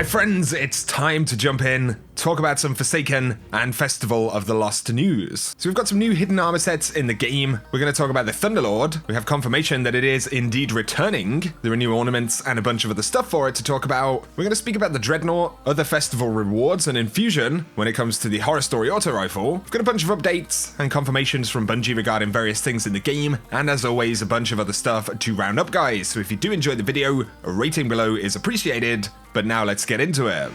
My friends, it's time to jump in, talk about some Forsaken and Festival of the Lost news. So we've got some new hidden armor sets in the game. We're going to talk about the Thunderlord. We have confirmation that it is indeed returning. There are new ornaments and a bunch of other stuff for it to talk about. We're going to speak about the Dreadnaught, other festival rewards and infusion when it comes to the Horror Story auto rifle. We've got a bunch of updates and confirmations from Bungie regarding various things in the game, and as always, a bunch of other stuff to round up, guys. So if you do enjoy the video, a rating below is appreciated. But now let's get into it.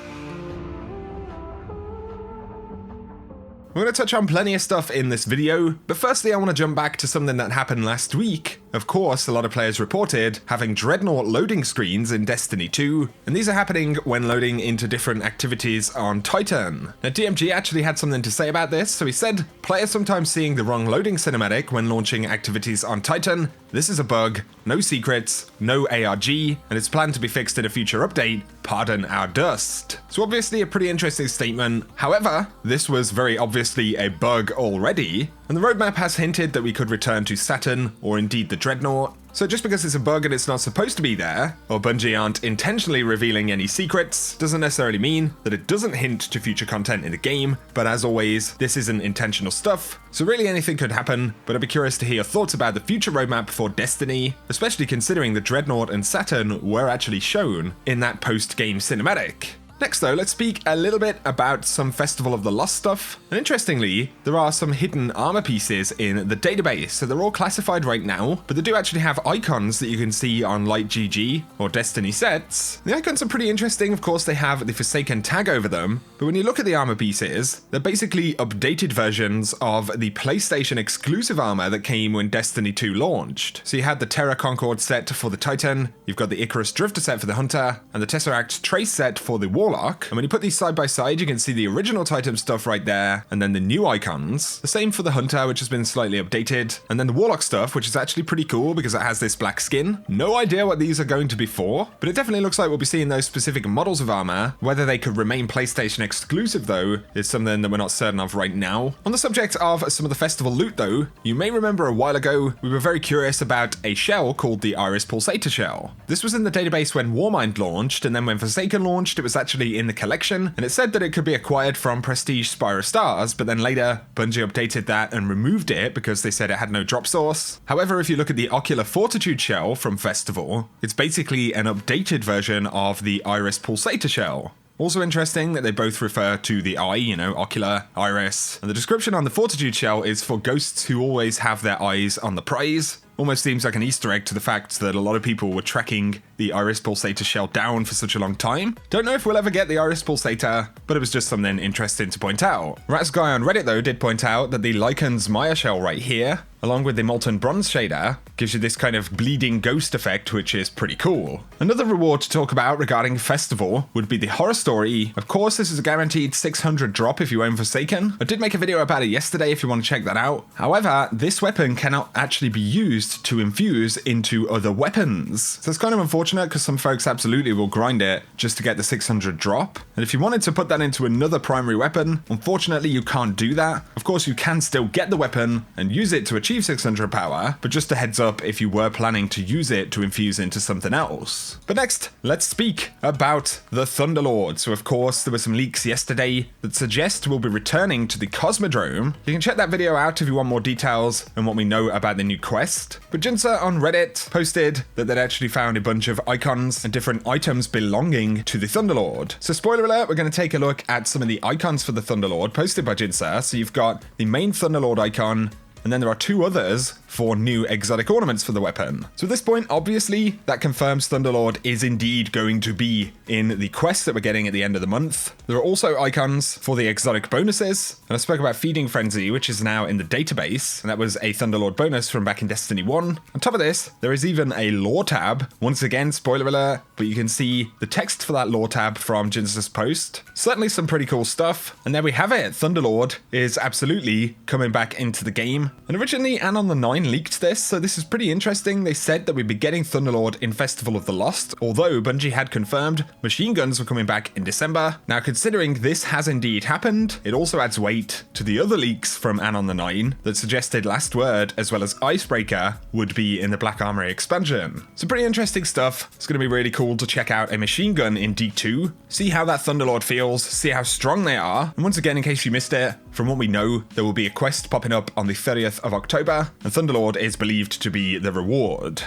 We're going to touch on plenty of stuff in this video, but firstly I want to jump back to something that happened last week. Of course, a lot of players reported having Dreadnaught loading screens in Destiny 2, and these are happening when loading into different activities on Titan. Now DMG actually had something to say about this, so he said, players sometimes seeing the wrong loading cinematic when launching activities on Titan. This is a bug, no secrets, no ARG, and it's planned to be fixed in a future update. Pardon our dust. So obviously a pretty interesting statement. However, this was very obviously a bug already, and the roadmap has hinted that we could return to Saturn, or indeed the Dreadnaught. So just because it's a bug and it's not supposed to be there, or Bungie aren't intentionally revealing any secrets, doesn't necessarily mean that it doesn't hint to future content in the game, but as always, this isn't intentional stuff, so really anything could happen, but I'd be curious to hear your thoughts about the future roadmap for Destiny, especially considering the Dreadnaught and Saturn were actually shown in that post-game cinematic. Next though, let's speak a little bit about some Festival of the Lost stuff. And interestingly, there are some hidden armor pieces in the database, so they're all classified right now, but they do actually have icons that you can see on Light GG or Destiny sets. The icons are pretty interesting. Of course, they have the Forsaken tag over them, but when you look at the armor pieces, they're basically updated versions of the PlayStation exclusive armor that came when Destiny 2 launched. So you had the Terra Concord set for the Titan, you've got the Icarus Drifter set for the Hunter, and the Tesseract Trace set for the Warlock. And when you put these side by side, you can see the original Titan stuff right there, and then the new icons. The same for the Hunter, which has been slightly updated, and then the Warlock stuff, which is actually pretty cool because it has this black skin. No idea what these are going to be for, but it definitely looks like we'll be seeing those specific models of armor. Whether they could remain PlayStation exclusive though, is something that we're not certain of right now. On the subject of some of the festival loot though, you may remember a while ago, we were very curious about a shell called the Iris Pulsator shell. This was in the database when Warmind launched, and then when Forsaken launched, it was actually in the collection, and it said that it could be acquired from Prestige Spire of Stars, but then later Bungie updated that and removed it because they said it had no drop source. However, if you look at the Ocular Fortitude shell from Festival, it's basically an updated version of the Iris Pulsator shell. Also interesting that they both refer to the eye, ocular, iris, and the description on the Fortitude shell is for ghosts who always have their eyes on the prize. Almost seems like an Easter egg to the fact that a lot of people were tracking the Iris Pulsator shell down for such a long time. Don't know if we'll ever get the Iris Pulsator, but it was just something interesting to point out. Rats Guy on Reddit though did point out that the Lycan's Maya shell right here, along with the Molten Bronze shader, gives you this kind of bleeding ghost effect, which is pretty cool. Another reward to talk about regarding Festival would be the Horror Story. Of course, this is a guaranteed 600 drop if you own Forsaken. I did make a video about it yesterday if you want to check that out. However, this weapon cannot actually be used to infuse into other weapons. So it's kind of unfortunate because some folks absolutely will grind it just to get the 600 drop. And if you wanted to put that into another primary weapon, unfortunately you can't do that. Of course, you can still get the weapon and use it to achieve 600 power, but just a heads up if you were planning to use it to infuse into something else. But next, let's speak about the Thunderlord. So of course, there were some leaks yesterday that suggest we'll be returning to the Cosmodrome. You can check that video out if you want more details and what we know about the new quest. But Jinsa on Reddit posted that they'd actually found a bunch of icons and different items belonging to the Thunderlord. So spoiler alert, we're going to take a look at some of the icons for the Thunderlord posted by Jinsa. So you've got the main Thunderlord icon, and then there are two others for new exotic ornaments for the weapon. So at this point, obviously, that confirms Thunderlord is indeed going to be in the quest that we're getting at the end of the month. There are also icons for the exotic bonuses, and I spoke about Feeding Frenzy, which is now in the database, and that was a Thunderlord bonus from back in Destiny 1. On top of this, there is even a lore tab. Once again, spoiler alert, but you can see the text for that lore tab from Jinsa's post. Certainly some pretty cool stuff, and there we have it. Thunderlord is absolutely coming back into the game. And originally, and on the 9 9 leaked this, so this is pretty interesting. They said that we'd be getting Thunderlord in Festival of the Lost, although Bungie had confirmed machine guns were coming back in December. Now, considering this has indeed happened, it also adds weight to the other leaks from Anon the 9 that suggested Last Word as well as Icebreaker would be in the Black Armory expansion. So pretty interesting stuff. It's going to be really cool to check out a machine gun in D2, see how that Thunderlord feels, see how strong they are, and once again, in case you missed it, from what we know, there will be a quest popping up on the 30th of October, and Thunderlord is believed to be the reward.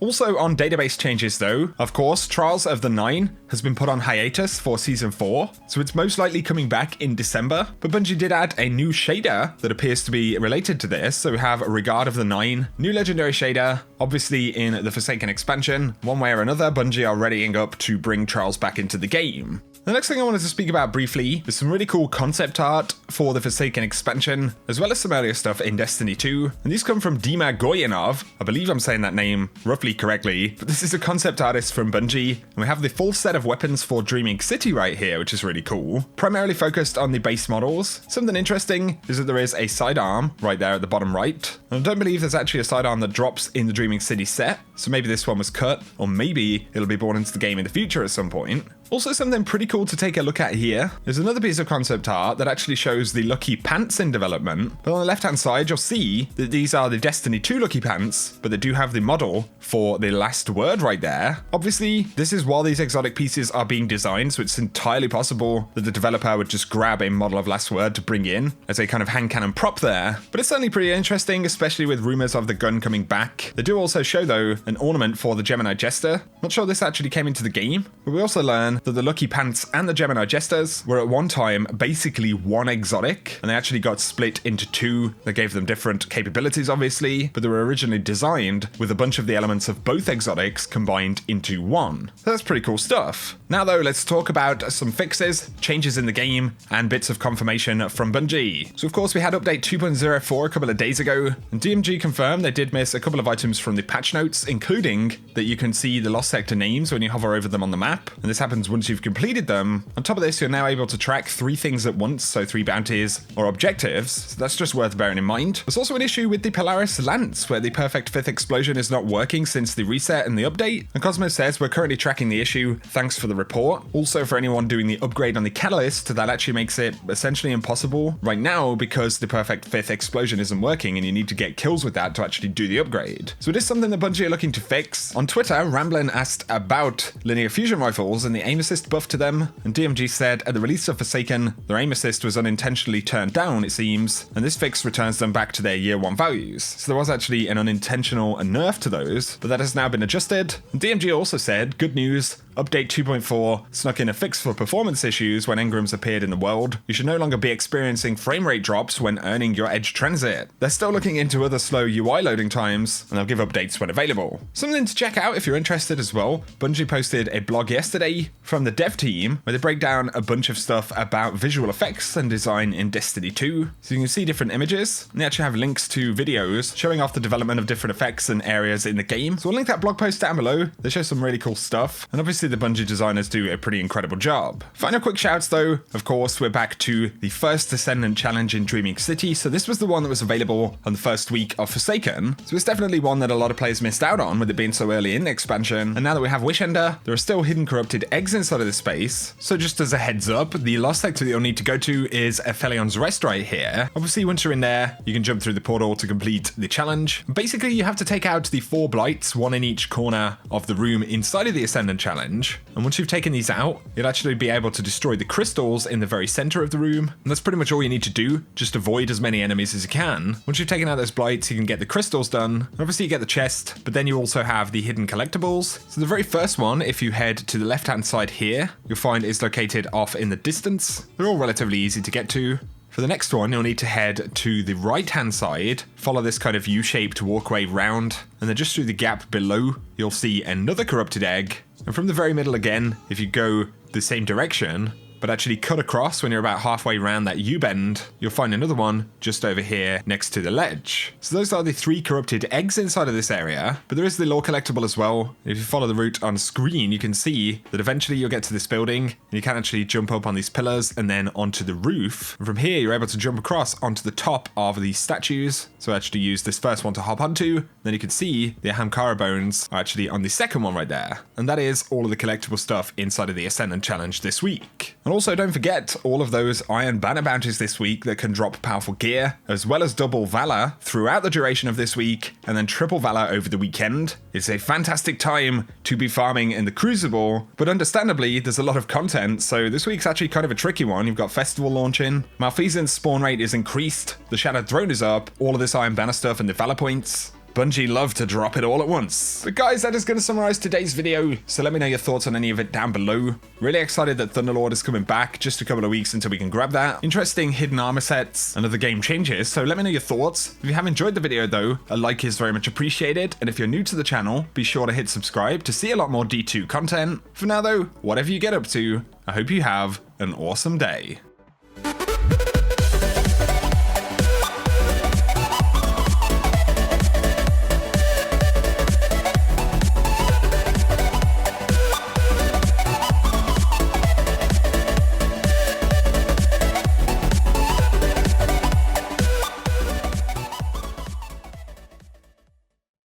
Also on database changes though, of course, Trials of the 9 has been put on hiatus for Season 4, so it's most likely coming back in December, but Bungie did add a new shader that appears to be related to this, so we have Regard of the 9, new legendary shader, obviously in the Forsaken expansion. One way or another, Bungie are readying up to bring Trials back into the game. The next thing I wanted to speak about briefly is some really cool concept art for the Forsaken expansion, as well as some earlier stuff in Destiny 2. And these come from Dima Goyanov. I believe I'm saying that name roughly correctly, but this is a concept artist from Bungie, and we have the full set of weapons for Dreaming City right here, which is really cool. Primarily focused on the base models. Something interesting is that there is a sidearm right there at the bottom right. And I don't believe there's actually a sidearm that drops in the Dreaming City set, so maybe this one was cut, or maybe it'll be brought into the game in the future at some point. Also, something pretty cool to take a look at here is another piece of concept art that actually shows the Lucky Pants in development. But on the left hand side, you'll see that these are the Destiny 2 Lucky Pants, but they do have the model for the Last Word right there. Obviously, this is while these exotic pieces are being designed, so it's entirely possible that the developer would just grab a model of Last Word to bring in as a kind of hand cannon prop there. But it's certainly pretty interesting, especially with rumors of the gun coming back. They do also show, though, an ornament for the Gemini Jester. Not sure this actually came into the game, but we also learn that the Lucky Pants and the Gemini Jesters were at one time basically one exotic, and they actually got split into two. That gave them different capabilities, obviously, but they were originally designed with a bunch of the elements of both exotics combined into one. So that's pretty cool stuff. Now though, let's talk about some fixes, changes in the game, and bits of confirmation from Bungie. So of course we had update 2.04 a couple of days ago, and DMG confirmed they did miss a couple of items from the patch notes, including that you can see the Lost Sector names when you hover over them on the map, and this happens once you've completed them. On top of this, you're now able to track 3 things at once, so 3 bounties or objectives, so that's just worth bearing in mind. There's also an issue with the Polaris Lance, where the perfect 5th explosion is not working since the reset and the update, and Cosmos says we're currently tracking the issue, thanks for the report. Also, for anyone doing the upgrade on the Catalyst, that actually makes it essentially impossible right now because the perfect 5th explosion isn't working and you need to get kills with that to actually do the upgrade. So it is something that Bungie are looking to fix. On Twitter, Ramblin asked about linear fusion rifles and the aim assist buff to them, and DMG said at the release of Forsaken, their aim assist was unintentionally turned down, it seems, and this fix returns them back to their year 1 values. So there was actually an unintentional nerf to those, but that has now been adjusted. And DMG also said, good news, update 2.4 snuck in a fix for performance issues when engrams appeared in the world. You should no longer be experiencing frame rate drops when earning your edge transit. They're still looking into other slow UI loading times, and they'll give updates when available. Something to check out if you're interested as well. Bungie posted a blog yesterday from the dev team where they break down a bunch of stuff about visual effects and design in Destiny 2. So you can see different images, and they actually have links to videos showing off the development of different effects and areas in the game. So we'll link that blog post down below. They show some really cool stuff, and obviously the Bungie designers do a pretty incredible job. Final quick shouts though, of course, we're back to the first Ascendant challenge in Dreaming City. So this was the one that was available on the first week of Forsaken. So it's definitely one that a lot of players missed out on with it being so early in the expansion. And now that we have Wishender, there are still hidden corrupted eggs inside of the space. So just as a heads up, the last sector that you'll need to go to is Aphelion's Rest right here. Obviously, once you're in there, you can jump through the portal to complete the challenge. Basically, you have to take out the 4 blights, 1 in each corner of the room inside of the Ascendant challenge. And once you've taken these out, you'll actually be able to destroy the crystals in the very center of the room. And that's pretty much all you need to do. Just avoid as many enemies as you can. Once you've taken out those blights, you can get the crystals done. And obviously, you get the chest, but then you also have the hidden collectibles. So the very first one, if you head to the left-hand side here, you'll find is located off in the distance. They're all relatively easy to get to. For the next one, you'll need to head to the right-hand side, follow this kind of U-shaped walkway round, and then just through the gap below, you'll see another corrupted egg. And from the very middle again, if you go the same direction, but actually cut across when you're about halfway around that U-bend, you'll find another one just over here next to the ledge. So those are the 3 corrupted eggs inside of this area, but there is the lore collectible as well. If you follow the route on screen, you can see that eventually you'll get to this building, and you can actually jump up on these pillars and then onto the roof. And from here, you're able to jump across onto the top of these statues. So I actually use this first one to hop onto, then you can see the Ahamkara bones are actually on the second one right there. And that is all of the collectible stuff inside of the Ascendant challenge this week. And also don't forget all of those Iron Banner bounties this week that can drop powerful gear, as well as double Valor throughout the duration of this week, and then triple Valor over the weekend. It's a fantastic time to be farming in the Crucible, but understandably there's a lot of content, so this week's actually kind of a tricky one. You've got Festival launching, Malfeasant's spawn rate is increased, the Shattered Throne is up, all of this Iron Banner stuff and the Valor points. Bungie love to drop it all at once. But guys, that is going to summarize today's video, so let me know your thoughts on any of it down below. Really excited that Thunderlord is coming back, just a couple of weeks until we can grab that. Interesting hidden armor sets and other game changes, so let me know your thoughts. If you have enjoyed the video though, a like is very much appreciated, and if you're new to the channel, be sure to hit subscribe to see a lot more D2 content. For now though, whatever you get up to, I hope you have an awesome day.